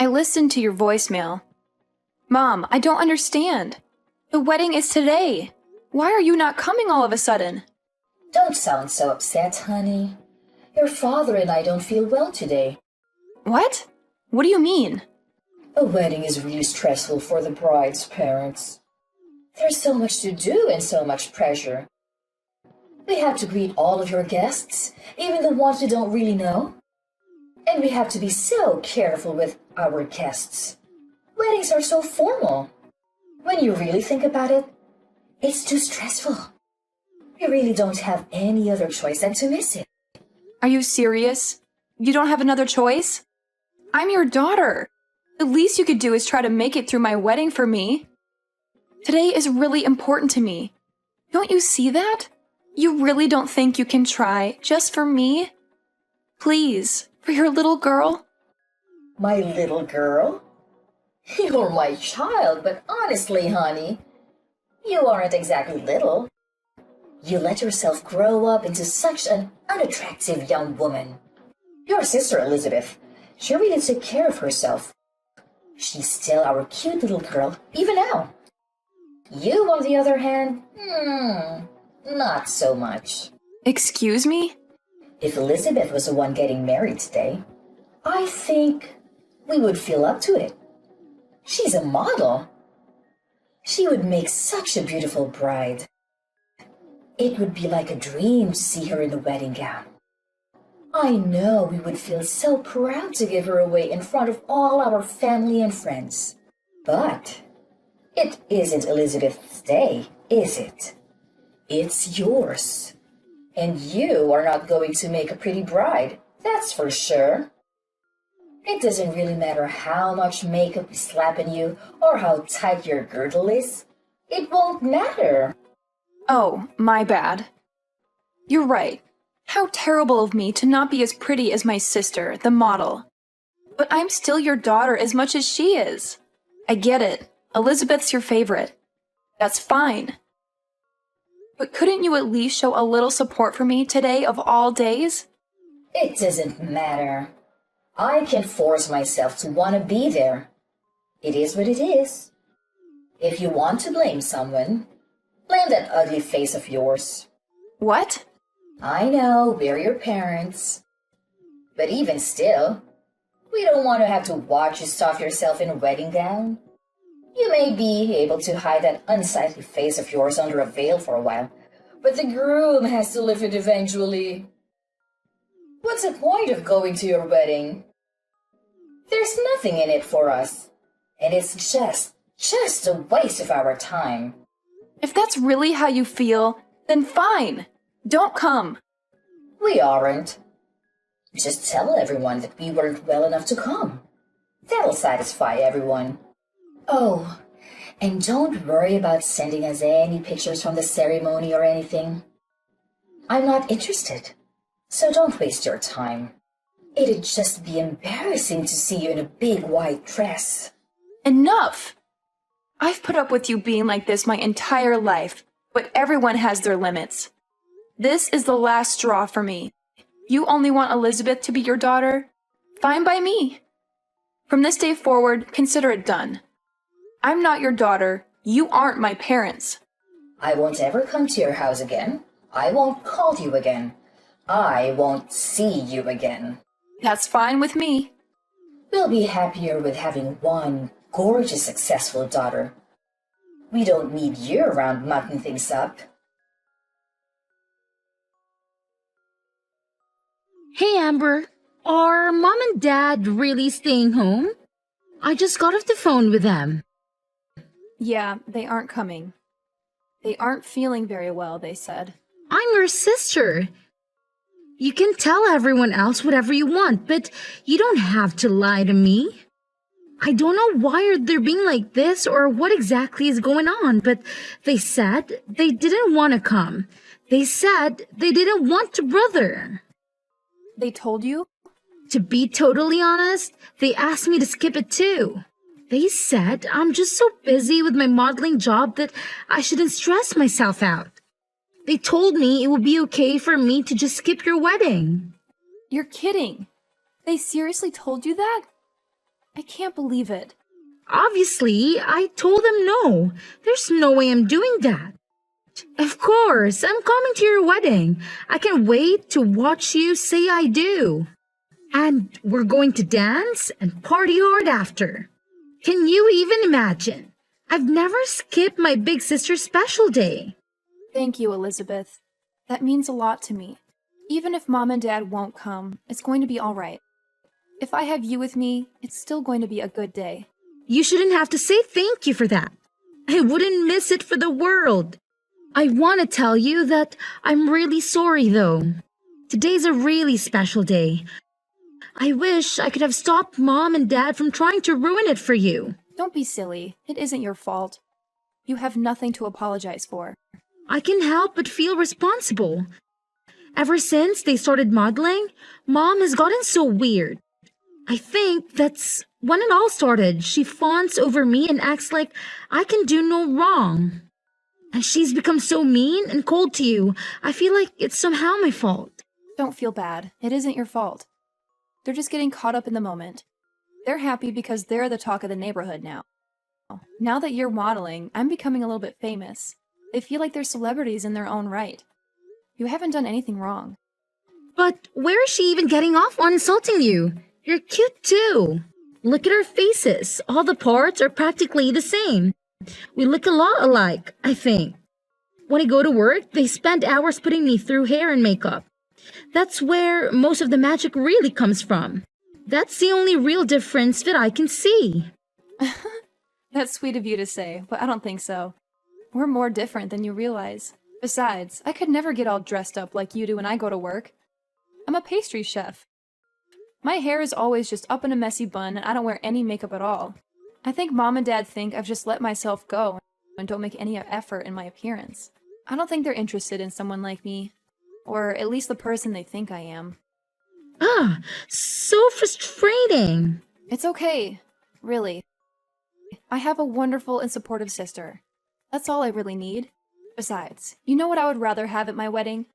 I listened to your voicemail. Mom, I don't understand. The wedding is today. Why are you not coming all of a sudden? Don't sound so upset, honey. Your father and I don't feel well today. What? What do you mean? A wedding is really stressful for the bride's parents. There's so much to do and so much pressure. We have to greet all of your guests, even the ones we don't really know. And we have to be so careful with our guests. Weddings are so formal. When you really think about it, it's too stressful. We really don't have any other choice than to miss it. Are you serious? You don't have another choice? I'm your daughter. The least you could do is try to make it through my wedding for me. Today is really important to me. Don't you see that? You really don't think you can try just for me? Please, for your little girl? My little girl? You're my child, but honestly, honey, you aren't exactly little. You let yourself grow up into such an unattractive young woman. Your sister Elizabeth, she really took care of herself. She's still our cute little girl, even now. You, on the other hand, not so much. Excuse me? If Elizabeth was the one getting married today, I think we would feel up to it. She's a model. She would make such a beautiful bride. It would be like a dream to see her in a wedding gown. I know we would feel so proud to give her away in front of all our family and friends. But it isn't Elizabeth's day, is it? It's yours. And you are not going to make a pretty bride, that's for sure. It doesn't really matter how much makeup we slap on you or how tight your girdle is. It won't matter. Oh, my bad. You're right. How terrible of me to not be as pretty as my sister, the model. But I'm still your daughter as much as she is. I get it. Elizabeth's your favorite. That's fine. But couldn't you at least show a little support for me today of all days? It doesn't matter. I can force myself to want to be there. It is what it is. If you want to blame someone, blame that ugly face of yours. What? I know, we're your parents. But even still, we don't want to have to watch you stuff yourself in a wedding gown. You may be able to hide that unsightly face of yours under a veil for a while, but the groom has to live it eventually. What's the point of going to your wedding? There's nothing in it for us, and it's just a waste of our time. If that's really how you feel, then fine. Don't come. We aren't. Just tell everyone that we weren't well enough to come. That'll satisfy everyone. Oh, and don't worry about sending us any pictures from the ceremony or anything. I'm not interested, so don't waste your time. It'd just be embarrassing to see you in a big white dress. Enough! I've put up with you being like this my entire life, but everyone has their limits. This is the last straw for me. You only want Elizabeth to be your daughter? Fine by me. From this day forward, consider it done. I'm not your daughter. You aren't my parents. I won't ever come to your house again. I won't call you again. I won't see you again. That's fine with me. We'll be happier with having one gorgeous, successful daughter. We don't need you around mucking things up. Hey Amber, are Mom and Dad really staying home? I just got off the phone with them. Yeah, they aren't coming. They aren't feeling very well, they said. I'm your sister. You can tell everyone else whatever you want, but you don't have to lie to me. I don't know why they're being like this or what exactly is going on, but they said they didn't want to come. They said they didn't want to brother. They told you? To be totally honest, they asked me to skip it too. They said I'm just so busy with my modeling job that I shouldn't stress myself out. They told me it would be okay for me to just skip your wedding. You're kidding. They seriously told you that? I can't believe it. Obviously, I told them no. There's no way I'm doing that. Of course, I'm coming to your wedding. I can't wait to watch you say I do. And we're going to dance and party hard after. Can you even imagine? I've never skipped my big sister's special day. Thank you, Elizabeth. That means a lot to me. Even if Mom and Dad won't come, it's going to be all right. If I have you with me, it's still going to be a good day. You shouldn't have to say thank you for that. I wouldn't miss it for the world. I want to tell you that I'm really sorry, though. Today's a really special day. I wish I could have stopped Mom and Dad from trying to ruin it for you. Don't be silly. It isn't your fault. You have nothing to apologize for. I can't help but feel responsible. Ever since they started modeling, Mom has gotten so weird. I think that's when it all started. She fawns over me and acts like I can do no wrong. And she's become so mean and cold to you. I feel like it's somehow my fault. Don't feel bad. It isn't your fault. They're just getting caught up in the moment. They're happy because they're the talk of the neighborhood now. Now that you're modeling, I'm becoming a little bit famous. They feel like they're celebrities in their own right. You haven't done anything wrong. But where is she even getting off on insulting you? You're cute too. Look at our faces. All the parts are practically the same. We look a lot alike, I think. When I go to work, they spend hours putting me through hair and makeup. That's where most of the magic really comes from. That's the only real difference that I can see. That's sweet of you to say, but I don't think so. We're more different than you realize. Besides, I could never get all dressed up like you do when I go to work. I'm a pastry chef. My hair is always just up in a messy bun and I don't wear any makeup at all. I think Mom and Dad think I've just let myself go and don't make any effort in my appearance. I don't think they're interested in someone like me. Or at least the person they think I am. Ah, so frustrating. It's okay. Really. I have a wonderful and supportive sister. That's all I really need. Besides, you know what I would rather have at my wedding?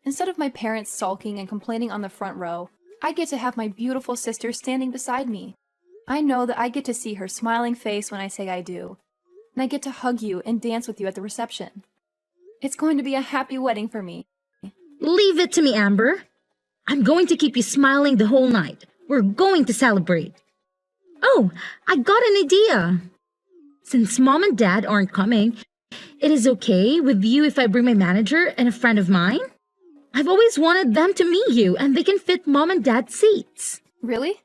Instead of my parents sulking and complaining on the front row, I get to have my beautiful sister standing beside me. I know that I get to see her smiling face when I say I do. And I get to hug you and dance with you at the reception. It's going to be a happy wedding for me. Leave it to me, Amber. I'm going to keep you smiling the whole night. We're going to celebrate. Oh, I got an idea. Since Mom and Dad aren't coming, it is okay with you if I bring my manager and a friend of mine? I've always wanted them to meet you and they can fit Mom and Dad's seats. Really?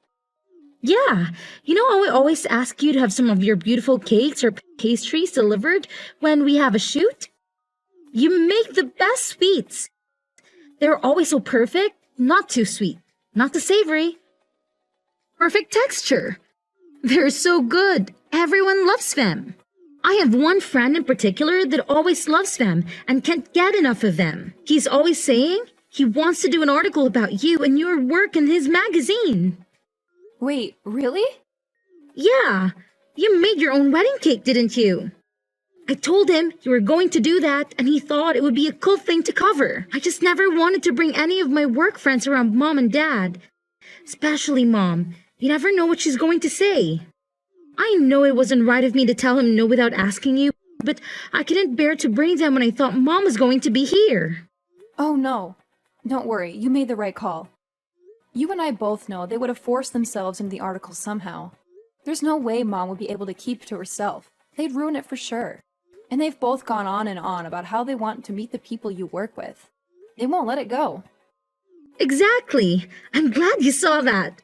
Yeah. You know how I always ask you to have some of your beautiful cakes or pastries delivered when we have a shoot? You make the best sweets. They're always so perfect, not too sweet, not too savory. Perfect texture. They're so good. Everyone loves them. I have one friend in particular that always loves them and can't get enough of them. He's always saying he wants to do an article about you and your work in his magazine. Wait, really? Yeah, you made your own wedding cake, didn't you? I told him you were going to do that and he thought it would be a cool thing to cover. I just never wanted to bring any of my work friends around Mom and Dad. Especially Mom. You never know what she's going to say. I know it wasn't right of me to tell him no without asking you, but I couldn't bear to bring them when I thought Mom was going to be here. Oh no. Don't worry, you made the right call. You and I both know they would have forced themselves into the article somehow. There's no way Mom would be able to keep it to herself. They'd ruin it for sure. And they've both gone on and on about how they want to meet the people you work with. They won't let it go. Exactly. I'm glad you saw that.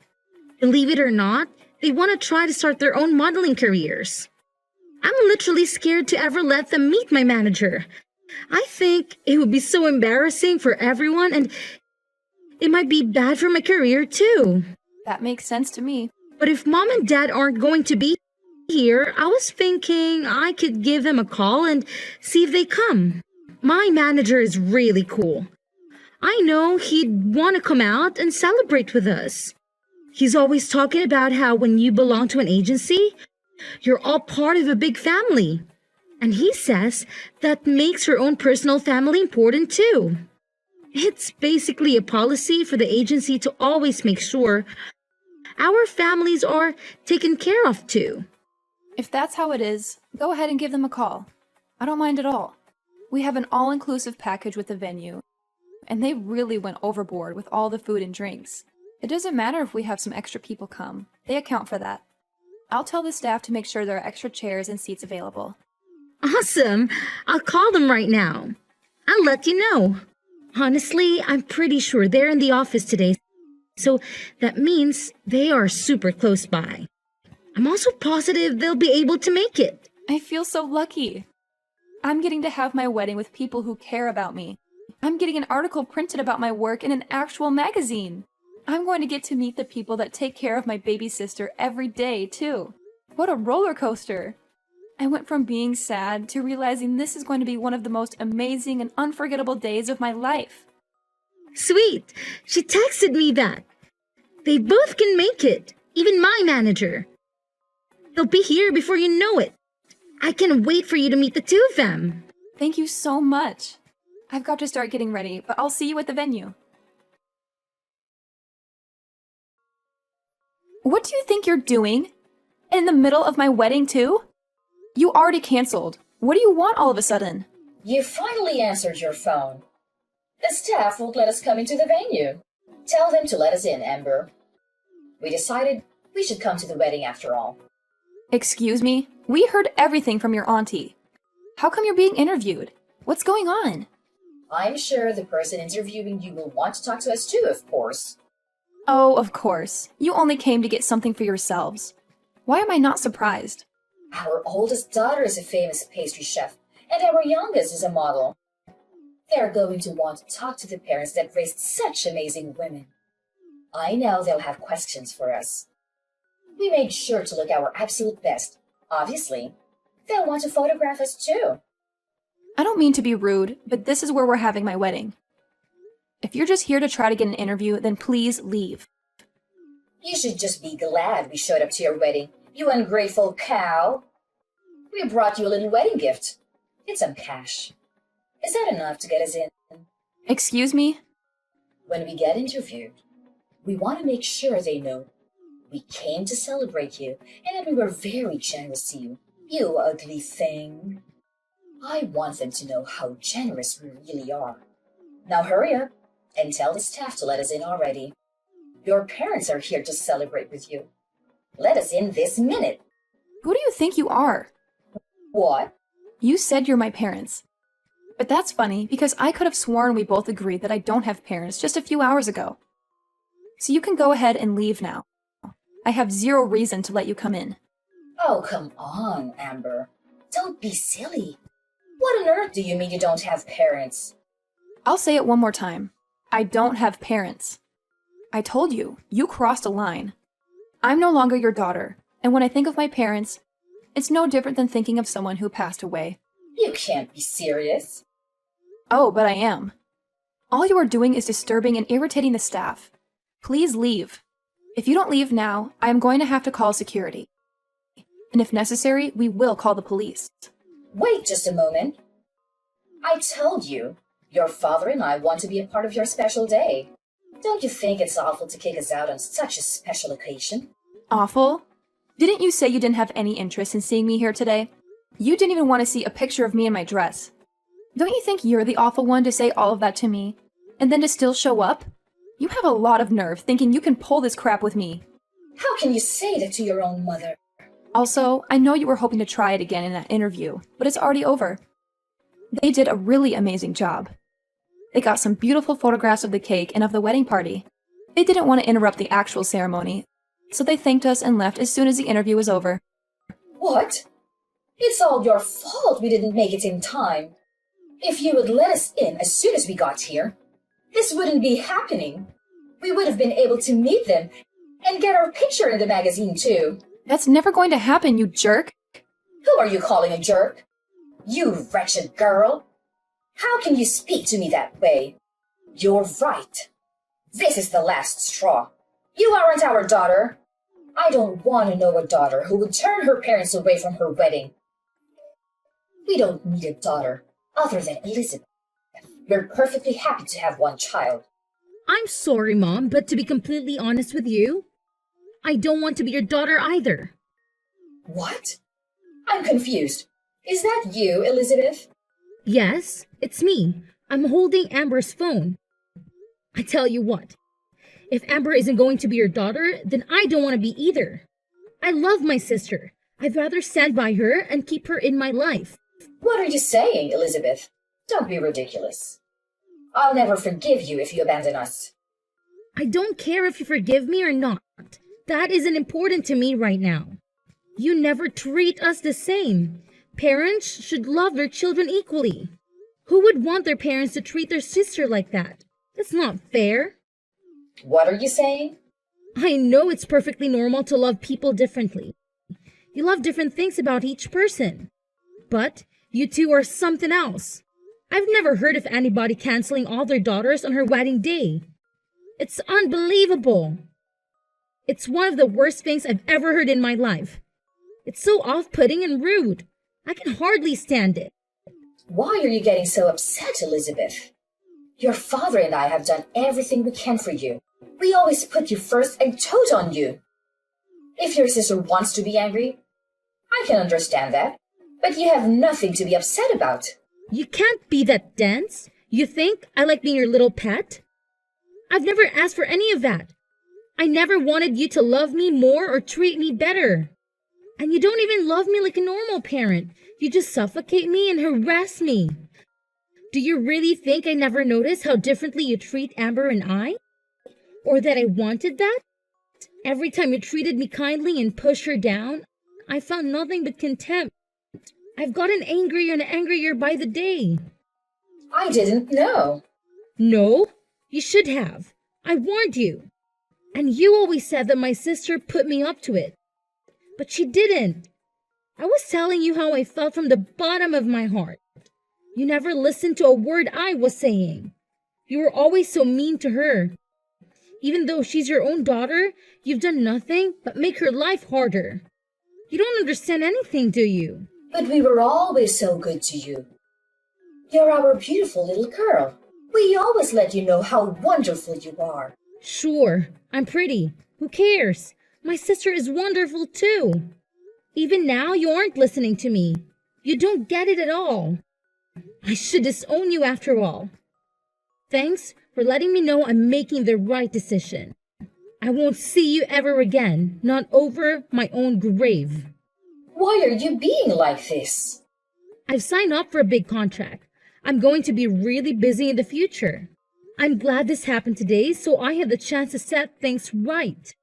Believe it or not, they want to try to start their own modeling careers. I'm literally scared to ever let them meet my manager. I think it would be so embarrassing for everyone and it might be bad for my career too. That makes sense to me. But if Mom and Dad aren't going to be here, I was thinking I could give them a call and see if they come. My manager is really cool. I know he'd want to come out and celebrate with us. He's always talking about how when you belong to an agency, you're all part of a big family. And he says that makes your own personal family important too. It's basically a policy for the agency to always make sure our families are taken care of too. If that's how it is, go ahead and give them a call. I don't mind at all. We have an all-inclusive package with the venue, and they really went overboard with all the food and drinks. It doesn't matter if we have some extra people come. They account for that. I'll tell the staff to make sure there are extra chairs and seats available. Awesome. I'll call them right now. I'll let you know. Honestly, I'm pretty sure they're in the office today, so that means they are super close by. I'm also positive they'll be able to make it. I feel so lucky. I'm getting to have my wedding with people who care about me. I'm getting an article printed about my work in an actual magazine. I'm going to get to meet the people that take care of my baby sister every day, too. What a roller coaster. I went from being sad to realizing this is going to be one of the most amazing and unforgettable days of my life. Sweet. She texted me that. They both can make it, even my manager. They'll be here before you know it. I can't wait for you to meet the two of them. Thank you so much. I've got to start getting ready, but I'll see you at the venue. What do you think you're doing? In the middle of my wedding, too? You already canceled. What do you want all of a sudden? You finally answered your phone. The staff won't let us come into the venue. Tell them to let us in, Amber. We decided we should come to the wedding after all. Excuse me? We heard everything from your auntie. How come you're being interviewed? What's going on? I'm sure the person interviewing you will want to talk to us too, of course. Oh, of course. You only came to get something for yourselves. Why am I not surprised? Our oldest daughter is a famous pastry chef, and our youngest is a model. They're going to want to talk to the parents that raised such amazing women. I know they'll have questions for us. We made sure to look our absolute best. Obviously, they'll want to photograph us too. I don't mean to be rude, but this is where we're having my wedding. If you're just here to try to get an interview, then please leave. You should just be glad we showed up to your wedding, you ungrateful cow. We brought you a little wedding gift. It's some cash. Is that enough to get us in? Excuse me? When we get interviewed, we want to make sure they know we came to celebrate you and that we were very generous to you, you ugly thing. I want them to know how generous we really are. Now hurry up and tell the staff to let us in already. Your parents are here to celebrate with you. Let us in this minute. Who do you think you are? What? You said you're my parents. But that's funny because I could have sworn we both agreed that I don't have parents just a few hours ago. So you can go ahead and leave now. I have zero reason to let you come in. Oh, come on, Amber. Don't be silly. What on earth do you mean you don't have parents? I'll say it one more time. I don't have parents. I told you, you crossed a line. I'm no longer your daughter, and when I think of my parents, it's no different than thinking of someone who passed away. You can't be serious. Oh, but I am. All you are doing is disturbing and irritating the staff. Please leave. If you don't leave now, I am going to have to call security. And if necessary, we will call the police. Wait just a moment. I told you, your father and I want to be a part of your special day. Don't you think it's awful to kick us out on such a special occasion? Awful? Didn't you say you didn't have any interest in seeing me here today? You didn't even want to see a picture of me in my dress. Don't you think you're the awful one to say all of that to me, and then to still show up? You have a lot of nerve thinking you can pull this crap with me. How can you say that to your own mother? Also, I know you were hoping to try it again in that interview, but it's already over. They did a really amazing job. They got some beautiful photographs of the cake and of the wedding party. They didn't want to interrupt the actual ceremony, so they thanked us and left as soon as the interview was over. What? It's all your fault we didn't make it in time. If you would let us in as soon as we got here, this wouldn't be happening. We would have been able to meet them and get our picture in the magazine too. That's never going to happen, you jerk! Who are you calling a jerk? You wretched girl! How can you speak to me that way? You're right. This is the last straw. You aren't our daughter. I don't want to know a daughter who would turn her parents away from her wedding. We don't need a daughter other than Elizabeth. We're perfectly happy to have one child. I'm sorry, Mom, but to be completely honest with you, I don't want to be your daughter either. What? I'm confused. Is that you, Elizabeth? Yes, it's me. I'm holding Amber's phone. I tell you what, if Amber isn't going to be your daughter, then I don't want to be either. I love my sister. I'd rather stand by her and keep her in my life. What are you saying, Elizabeth? Don't be ridiculous. I'll never forgive you if you abandon us. I don't care if you forgive me or not. That isn't important to me right now. You never treat us the same. Parents should love their children equally. Who would want their parents to treat their sister like that? That's not fair. What are you saying? I know it's perfectly normal to love people differently. You love different things about each person. But you two are something else. I've never heard of anybody canceling all their daughters on her wedding day. It's unbelievable. It's one of the worst things I've ever heard in my life. It's so off-putting and rude. I can hardly stand it. Why are you getting so upset, Elizabeth? Your father and I have done everything we can for you. We always put you first and told on you. If your sister wants to be angry, I can understand that. But you have nothing to be upset about. You can't be that dense. You think I like being your little pet? I've never asked for any of that. I never wanted you to love me more or treat me better. And you don't even love me like a normal parent. You just suffocate me and harass me. Do you really think I never noticed how differently you treat Amber and I? Or that I wanted that? Every time you treated me kindly and pushed her down, I found nothing but contempt. I've gotten angrier and angrier by the day. I didn't know. No, you should have. I warned you. And you always said that my sister put me up to it. But she didn't. I was telling you how I felt from the bottom of my heart. You never listened to a word I was saying. You were always so mean to her. Even though she's your own daughter, you've done nothing but make her life harder. You don't understand anything, do you? But we were always so good to you. You're our beautiful little girl. We always let you know how wonderful you are. Sure, I'm pretty. Who cares? My sister is wonderful too. Even now, you aren't listening to me. You don't get it at all. I should disown you after all. Thanks for letting me know I'm making the right decision. I won't see you ever again, not over my own grave. Why are you being like this? I've signed up for a big contract. I'm going to be really busy in the future. I'm glad this happened today so I have the chance to set things right.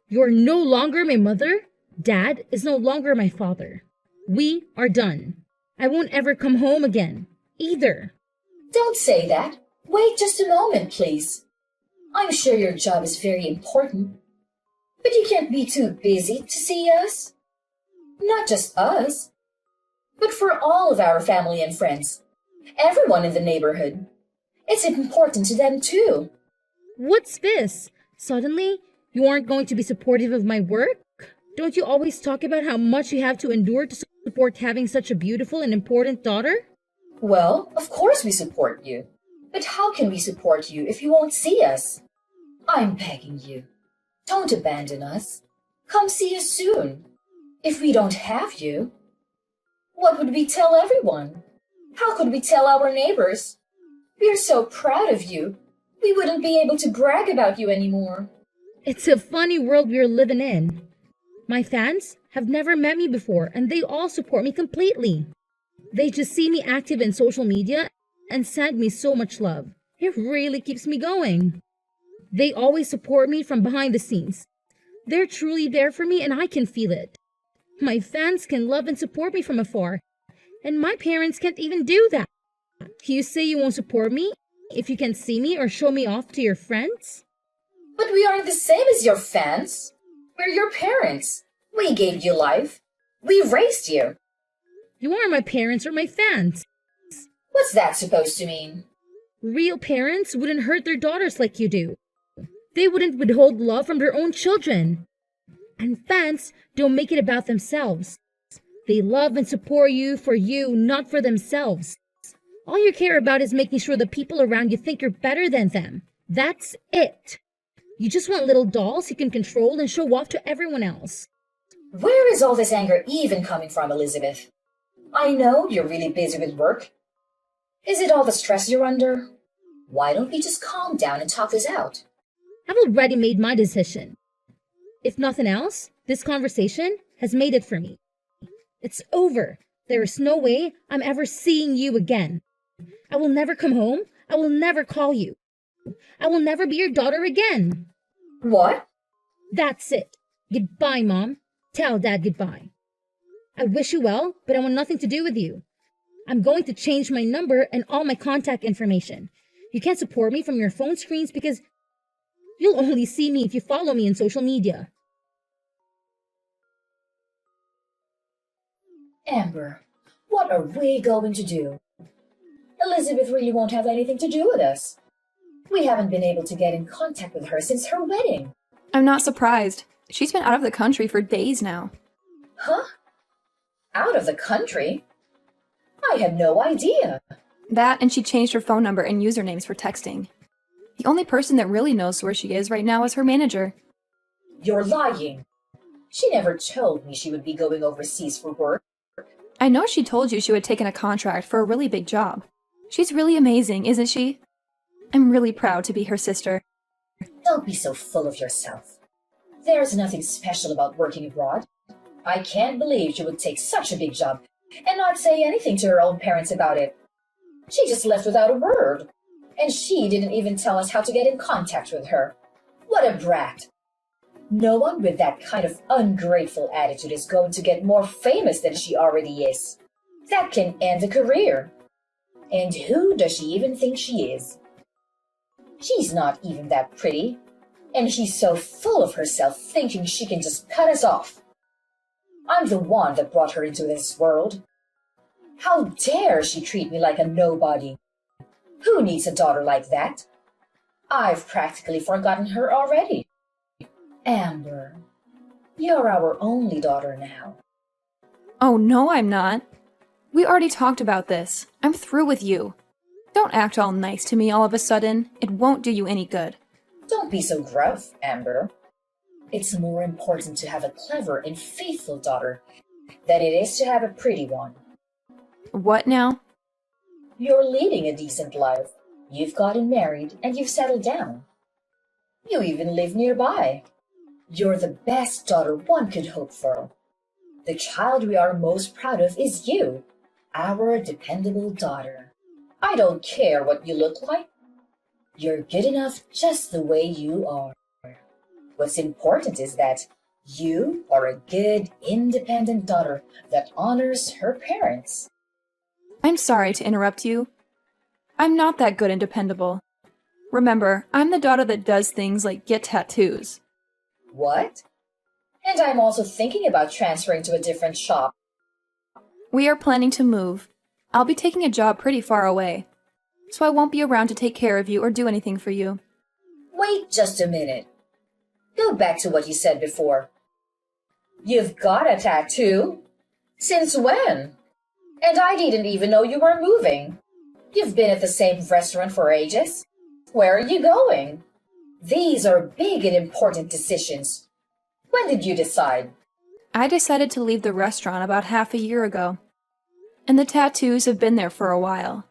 You're no longer my mother. Dad is no longer my father. We are done. I won't ever come home again, either. Don't say that. Wait just a moment, please. I'm sure your job is very important. But you can't be too busy to see us. Not just us, but for all of our family and friends. Everyone in the neighborhood. It's important to them too. What's this? Suddenly, you aren't going to be supportive of my work? Don't you always talk about how much you have to endure to support having such a beautiful and important daughter? Well, of course we support you. But how can we support you if you won't see us? I'm begging you. Don't abandon us. Come see us soon. If we don't have you, what would we tell everyone? How could we tell our neighbors? We're so proud of you. We wouldn't be able to brag about you anymore. It's a funny world we're living in. My fans have never met me before and they all support me completely. They just see me active in social media and send me so much love. It really keeps me going. They always support me from behind the scenes. They're truly there for me and I can feel it. My fans can love and support me from afar, and my parents can't even do that. You say you won't support me if you can see me or show me off to your friends? But we aren't the same as your fans. We're your parents. We gave you life. We raised you. You aren't my parents or my fans. What's that supposed to mean? Real parents wouldn't hurt their daughters like you do. They wouldn't withhold love from their own children. And fans don't make it about themselves. They love and support you for you, not for themselves. All you care about is making sure the people around you think you're better than them. That's it. You just want little dolls you can control and show off to everyone else. Where is all this anger even coming from, Elizabeth? I know you're really busy with work. Is it all the stress you're under? Why don't we just calm down and talk this out? I've already made my decision. If nothing else, this conversation has made it for me. It's over. There is no way I'm ever seeing you again. I will never come home. I will never call you. I will never be your daughter again. What? That's it. Goodbye, Mom. Tell Dad goodbye. I wish you well, but I want nothing to do with you. I'm going to change my number and all my contact information. You can't support me from your phone screens because you'll only see me if you follow me on social media. Amber, what are we going to do? Elizabeth really won't have anything to do with us. We haven't been able to get in contact with her since her wedding. I'm not surprised. She's been out of the country for days now. Huh? Out of the country? I had no idea. That, and she changed her phone number and usernames for texting. The only person that really knows where she is right now is her manager. You're lying. She never told me she would be going overseas for work. I know she told you she would taken a contract for a really big job. She's really amazing, isn't she? I'm really proud to be her sister. Don't be so full of yourself. There's nothing special about working abroad. I can't believe she would take such a big job and not say anything to her own parents about it. She just left without a word. And she didn't even tell us how to get in contact with her. What a brat. No one with that kind of ungrateful attitude is going to get more famous than she already is. That can end a career. And who does she even think she is? She's not even that pretty. And she's so full of herself thinking she can just cut us off. I'm the one that brought her into this world. How dare she treat me like a nobody? Who needs a daughter like that? I've practically forgotten her already. Amber, you're our only daughter now. Oh, no, I'm not. We already talked about this. I'm through with you. Don't act all nice to me all of a sudden. It won't do you any good. Don't be so gruff, Amber. It's more important to have a clever and faithful daughter than it is to have a pretty one. What now? You're leading a decent life. You've gotten married and you've settled down. You even live nearby. You're the best daughter one could hope for. The child we are most proud of is you, our dependable daughter. I don't care what you look like. You're good enough just the way you are. What's important is that you are a good, independent daughter that honors her parents. I'm sorry to interrupt you. I'm not that good and dependable. Remember, I'm the daughter that does things like get tattoos. What? And I'm also thinking about transferring to a different shop. We are planning to move. I'll be taking a job pretty far away, so I won't be around to take care of you or do anything for you. Wait just a minute. Go back to what you said before. You've got a tattoo? Since when? And I didn't even know you were moving. You've been at the same restaurant for ages. Where are you going? These are big and important decisions. When did you decide? I decided to leave the restaurant about half a year ago, and the tattoos have been there for a while.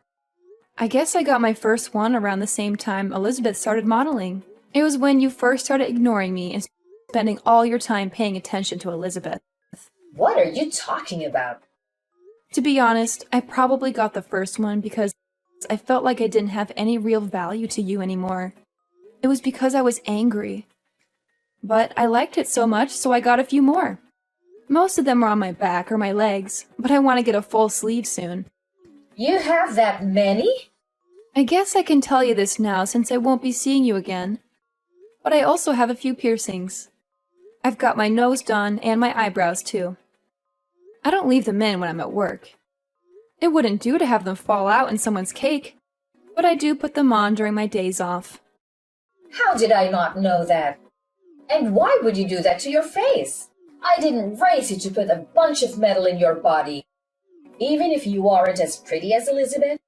I guess I got my first one around the same time Elizabeth started modeling. It was when you first started ignoring me and spending all your time paying attention to Elizabeth. What are you talking about? To be honest, I probably got the first one because I felt like I didn't have any real value to you anymore. It was because I was angry. But I liked it so much, so I got a few more. Most of them were on my back or my legs, but I want to get a full sleeve soon. You have that many? I guess I can tell you this now since I won't be seeing you again. But I also have a few piercings. I've got my nose done and my eyebrows too. I don't leave them in when I'm at work. It wouldn't do to have them fall out in someone's cake, but I do put them on during my days off. How did I not know that? And why would you do that to your face? I didn't raise you to put a bunch of metal in your body. Even if you aren't as pretty as Elizabeth,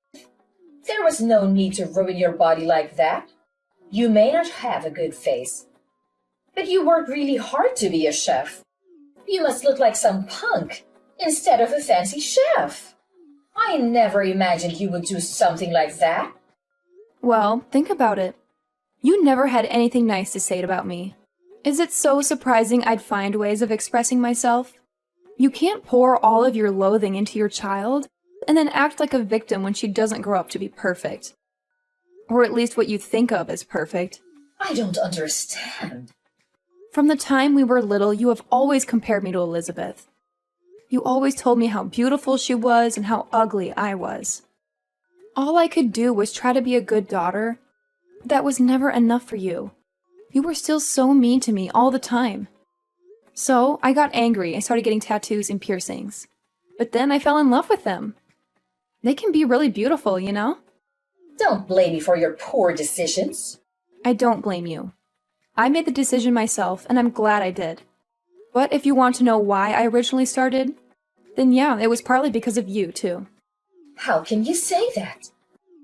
there was no need to ruin your body like that. You may not have a good face, but you work really hard to be a chef. You must look like some punk instead of a fancy chef. I never imagined you would do something like that. Well, think about it. You never had anything nice to say about me. Is it so surprising I'd find ways of expressing myself? You can't pour all of your loathing into your child and then act like a victim when she doesn't grow up to be perfect. Or at least what you think of as perfect. I don't understand. From the time we were little, you have always compared me to Elizabeth. You always told me how beautiful she was and how ugly I was. All I could do was try to be a good daughter. That was never enough for you. You were still so mean to me all the time. So I got angry and started getting tattoos and piercings. But then I fell in love with them. They can be really beautiful, you know? Don't blame me for your poor decisions. I don't blame you. I made the decision myself, and I'm glad I did. But if you want to know why I originally started, then yeah, it was partly because of you, too. How can you say that?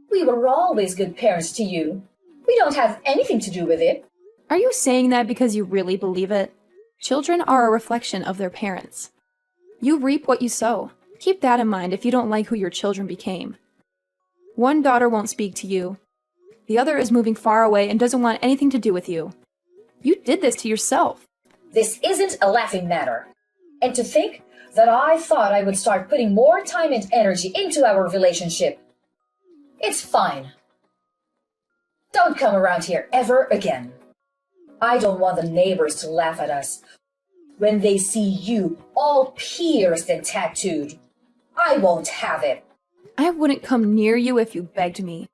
We were always good parents to you. We don't have anything to do with it. Are you saying that because you really believe it? Children are a reflection of their parents. You reap what you sow. Keep that in mind if you don't like who your children became. One daughter won't speak to you. The other is moving far away and doesn't want anything to do with you. You did this to yourself. This isn't a laughing matter. And to think that I thought I would start putting more time and energy into our relationship. It's fine. Don't come around here ever again. I don't want the neighbors to laugh at us when they see you all pierced and tattooed. I won't have it. I wouldn't come near you if you begged me.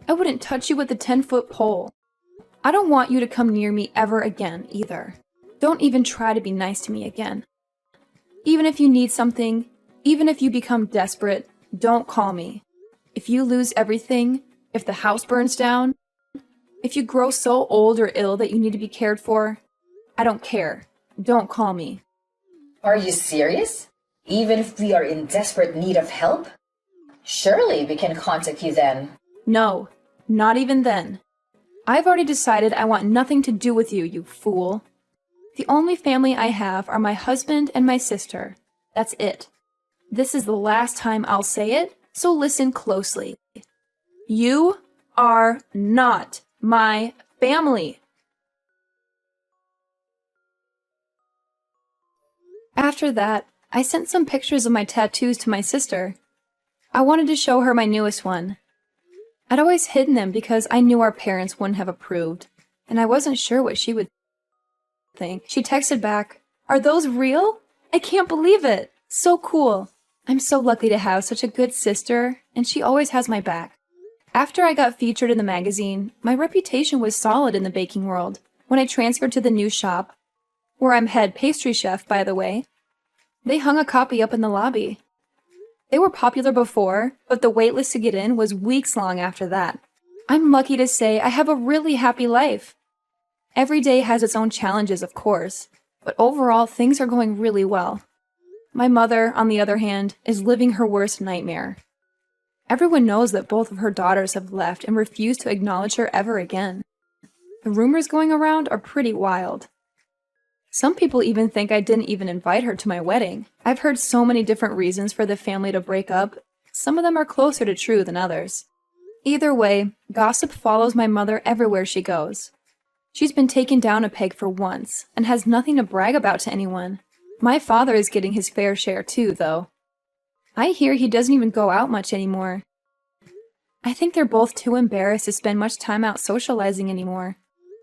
I wouldn't touch you with a 10-foot pole. I don't want you to come near me ever again, either. Don't even try to be nice to me again. Even if you need something, even if you become desperate, don't call me. If you lose everything, if the house burns down, if you grow so old or ill that you need to be cared for, I don't care. Don't call me. Are you serious? Even if we are in desperate need of help? Surely we can contact you then. No, not even then. I've already decided I want nothing to do with you, you fool. The only family I have are my husband and my sister. That's it. This is the last time I'll say it, so listen closely. You are not my family. After that, I sent some pictures of my tattoos to my sister. I wanted to show her my newest one. I'd always hidden them because I knew our parents wouldn't have approved, and I wasn't sure what she would think. She texted back, "Are those real? I can't believe it. So cool. I'm so lucky to have such a good sister, and she always has my back." After I got featured in the magazine, my reputation was solid in the baking world. When I transferred to the new shop, where I'm head pastry chef, by the way, they hung a copy up in the lobby. They were popular before, but the wait list to get in was weeks long after that. I'm lucky to say I have a really happy life. Every day has its own challenges, of course, but overall things are going really well. My mother, on the other hand, is living her worst nightmare. Everyone knows that both of her daughters have left and refuse to acknowledge her ever again. The rumors going around are pretty wild. Some people even think I didn't even invite her to my wedding. I've heard so many different reasons for the family to break up. Some of them are closer to true than others. Either way, gossip follows my mother everywhere she goes. She's been taken down a peg for once, and has nothing to brag about to anyone. My father is getting his fair share too, though. I hear he doesn't even go out much anymore. I think they're both too embarrassed to spend much time out socializing anymore.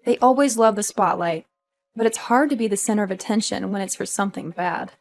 They always love the spotlight, but it's hard to be the center of attention when it's for something bad.